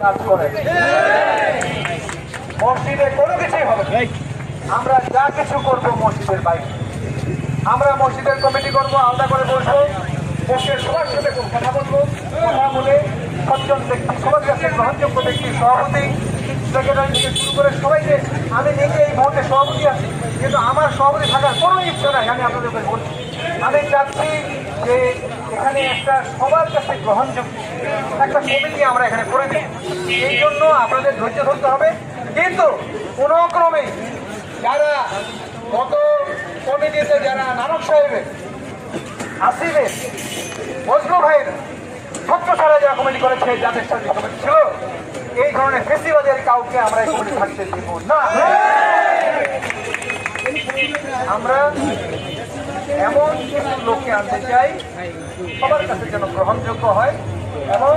কাজ করে। মসজিদে কোনো কিছুই হবে না, আমরা যা কিছু করবো মসজিদের বাইরে। আমরা মসজিদের কমিটি করবো, আলাদা করে বসবো, বসে সবার সাথে কথা বলবো, কথা বলে সজ্জন ব্যক্তি, সবার কাছে গ্রহণযোগ্য ব্যক্তি, সভাপতি সেক্রেটারি থেকে শুরু করে সবাইকে আমি নিজে এই মুহূর্তে সভাপতি আছি, কিন্তু আমার সভাপতি থাকার কোনো ইচ্ছা নাই। আমি আপনাদেরকে বলছি, আমি চাচ্ছি যে এখানে একটা সবার কাছে গ্রহণযোগ্য একটা কমিটি আমরা এখানে করে দিই। এই জন্য আপনাদের ধৈর্য ধরতে হবে, কিন্তু কোনো ক্রমে যারা গত কমিটিতে যারা নানক সাহেবের, আসিফের, বজলু ভাইয়ের সত্য সারা যারা কমিটি করেছে, যাদের সাথে কমিটি ছিল, এই ধরনের ফেসিবাদের কাউকে আমরা এই কমিটি থাকতে দিব না। আমরা এমন কিছু লোককে আনতে চাই সবার কাছে যেন গ্রহণযোগ্য হয় এবং